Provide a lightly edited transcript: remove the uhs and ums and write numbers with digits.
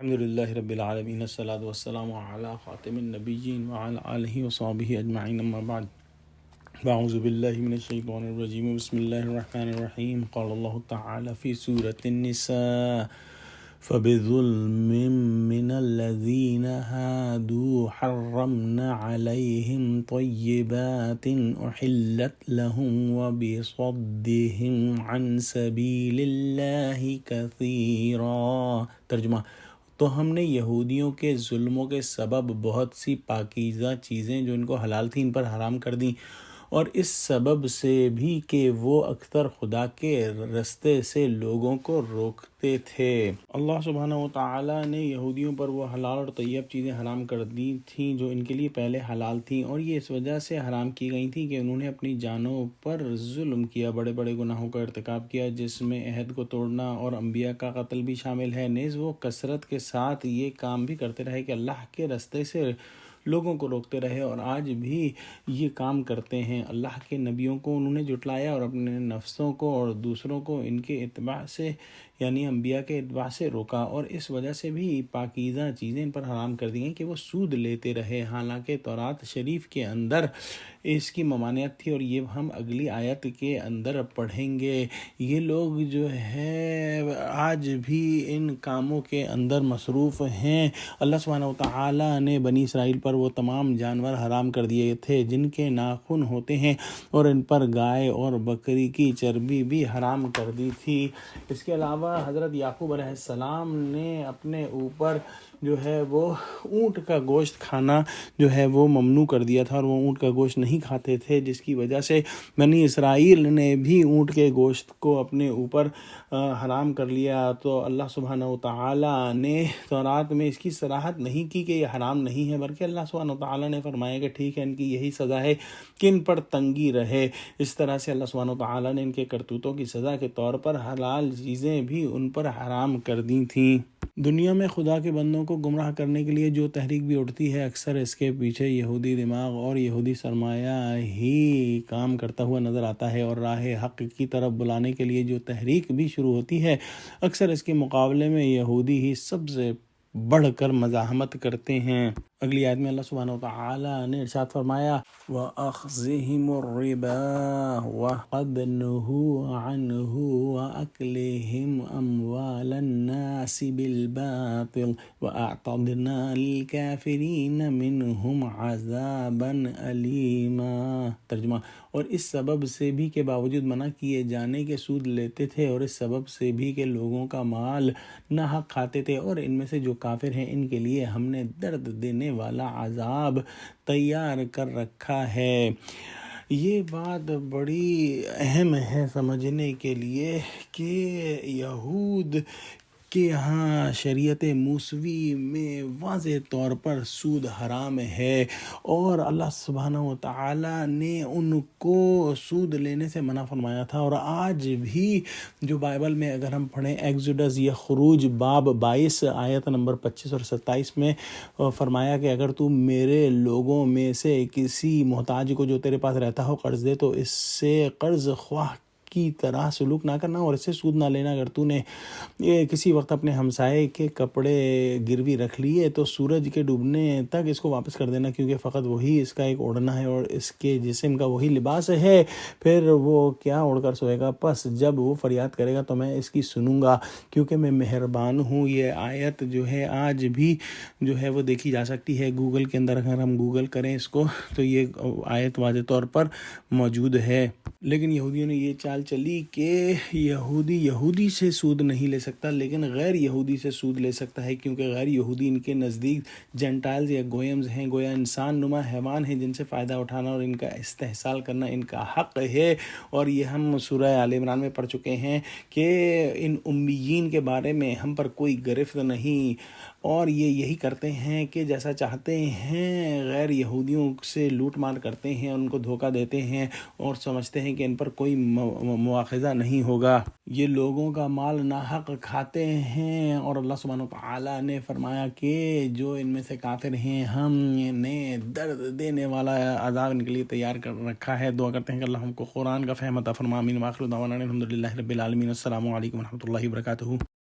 الحمد لله رب العالمين الصلاة والسلام على خاتم النبيين وعلى آله وصحبه أجمعين أما بعد فأعوذ بالله من الشيطان الرجيم بسم الله الرحمن الرحيم قال الله تعالى في سورة النساء فبظلم من الذين هادوا حرمنا عليهم طيبات أحلت لهم وبصدهم عن سبيل الله كثيرا ترجمہ تو ہم نے یہودیوں کے ظلموں کے سبب بہت سی پاکیزہ چیزیں جو ان کو حلال تھیں ان پر حرام کر دیں، اور اس سبب سے بھی کہ وہ اکثر خدا کے رستے سے لوگوں کو روکتے تھے۔ اللہ سبحانہ و تعالیٰ نے یہودیوں پر وہ حلال اور طیب چیزیں حرام کر دی تھیں جو ان کے لیے پہلے حلال تھیں، اور یہ اس وجہ سے حرام کی گئی تھیں کہ انہوں نے اپنی جانوں پر ظلم کیا، بڑے بڑے گناہوں کا ارتکاب کیا جس میں عہد کو توڑنا اور انبیاء کا قتل بھی شامل ہے۔ نیز وہ کثرت کے ساتھ یہ کام بھی کرتے رہے کہ اللہ کے رستے سے لوگوں کو روکتے رہے، اور آج بھی یہ کام کرتے ہیں۔ اللہ کے نبیوں کو انہوں نے جھٹلایا اور اپنے نفسوں کو اور دوسروں کو ان کے اتباع سے یعنی انبیاء کے اتباع سے روکا، اور اس وجہ سے بھی پاکیزہ چیزیں ان پر حرام کر دی گئیں کہ وہ سود لیتے رہے، حالانکہ تورات شریف کے اندر اس کی ممانعت تھی، اور یہ ہم اگلی آیت کے اندر پڑھیں گے۔ یہ لوگ جو ہے آج بھی ان کاموں کے اندر مصروف ہیں۔ اللہ سبحانہ و تعالیٰ نے بنی اسرائیل پر وہ تمام جانور حرام کر دیے تھے جن کے ناخن ہوتے ہیں، اور ان پر گائے اور بکری کی چربی بھی حرام کر دی تھی۔ اس کے علاوہ حضرت یعقوب علیہ السلام نے اپنے اوپر جو ہے وہ اونٹ کا گوشت کھانا جو ہے وہ ممنوع کر دیا تھا، اور وہ اونٹ کا گوشت نہیں کھاتے تھے، جس کی وجہ سے بنی اسرائیل نے بھی اونٹ کے گوشت کو اپنے اوپر حرام کر لیا۔ تو اللہ سبحانہ و تعالیٰ نے تورات میں اس کی صراحت نہیں کی کہ یہ حرام نہیں ہے، بلکہ اللہ سبحانہ و تعالیٰ نے فرمایا کہ ٹھیک ہے، ان کی یہی سزا ہے کہ ان پر تنگی رہے۔ اس طرح سے اللہ سبحانہ و تعالیٰ نے ان کے کرتوتوں کی سزا کے طور پر حلال چیزیں بھی ان پر حرام کر دی تھیں۔ دنیا میں خدا کے بندوں کو گمراہ کرنے کے لیے جو تحریک بھی اٹھتی ہے، اکثر اس کے پیچھے یہودی دماغ اور یہودی سرمایہ ہی کام کرتا ہوا نظر آتا ہے، اور راہ حق کی طرف بلانے کے لیے جو تحریک بھی شروع ہوتی ہے، اکثر اس کے مقابلے میں یہودی ہی سب سے بڑھ کر مزاحمت کرتے ہیں۔ اگلی آیت میں اللہ سبحانہ وتعالی نے ارشاد فرمایا وَأَخْذِهِمُ الرِّبَا وَقَدْ نُهُوا عَنْهُ وَأَكْلِهِمْ أَمْوَالَ النَّاسِ بِالْبَاطِلِ وَأَعْتَدْنَا لِلْكَافِرِينَ مِنْهُمْ عَذَابًا أَلِيمًا۔ ترجمہ، اور اس سبب سے بھی کہ باوجود منع کیے جانے کے سود لیتے تھے، اور اس سبب سے بھی کہ لوگوں کا مال ناحق کھاتے تھے، اور ان میں سے جو کافر ہیں ان کے لیے ہم نے درد دینے والا عذاب تیار کر رکھا ہے۔ یہ بات بڑی اہم ہے سمجھنے کے لیے کہ یہود کہ یہاں شریعت موسوی میں واضح طور پر سود حرام ہے، اور اللہ سبحانہ و تعالیٰ نے ان کو سود لینے سے منع فرمایا تھا۔ اور آج بھی جو بائبل میں اگر ہم پڑھیں ایگزوڈس یا خروج باب 22 آیت نمبر 25 اور 27 میں فرمایا کہ اگر تو میرے لوگوں میں سے کسی محتاج کو جو تیرے پاس رہتا ہو قرض دے تو اس سے قرض خواہ کی طرح سلوک نہ کرنا، اور اس سے سود نہ لینا۔ اگر تو نے کسی وقت اپنے ہمسائے کے کپڑے گروی رکھ لیے تو سورج کے ڈوبنے تک اس کو واپس کر دینا، کیونکہ فقط وہی اس کا ایک اوڑھنا ہے اور اس کے جسم کا وہی لباس ہے، پھر وہ کیا اوڑھ کر سوئے گا؟ پس جب وہ فریاد کرے گا تو میں اس کی سنوں گا، کیونکہ میں مہربان ہوں۔ یہ آیت جو ہے آج بھی جو ہے وہ دیکھی جا سکتی ہے گوگل کے اندر، اگر ہم گوگل کریں اس کو تو یہ آیت واضح طور پر موجود ہے۔ لیکن یہودیوں نے یہ چال چلی کہ یہودی سے سود نہیں لے سکتا، لیکن غیر یہودی سے سود لے سکتا ہے، کیونکہ غیر یہودی ان کے نزدیک جینٹائلز یا گویمز ہیں، گویا انسان نما حیوان ہیں جن سے فائدہ اٹھانا اور ان کا استحصال کرنا ان کا حق ہے۔ اور یہ ہم سورہ آل عمران میں پڑھ چکے ہیں کہ ان امیین کے بارے میں ہم پر کوئی گرفت نہیں، اور یہ یہی کرتے ہیں کہ جیسا چاہتے ہیں غیر یہودیوں سے لوٹ مار کرتے ہیں، ان کو دھوکہ دیتے ہیں اور سمجھتے ہیں کہ ان پر کوئی مواخذہ نہیں ہوگا۔ یہ لوگوں کا مال ناحق کھاتے ہیں، اور اللہ سبحانہ وتعالی نے فرمایا کہ جو ان میں سے کافر ہیں ہم نے درد دینے والا عذاب ان کے لیے تیار کر رکھا ہے۔ دعا کرتے ہیں کہ اللہ ہم کو قرآن کا فہم عطا فرمائے۔ آمین۔ وآخر دعوانا الحمد للہ رب العالمین۔ السلام علیکم ورحمۃ اللہ وبرکاتہ۔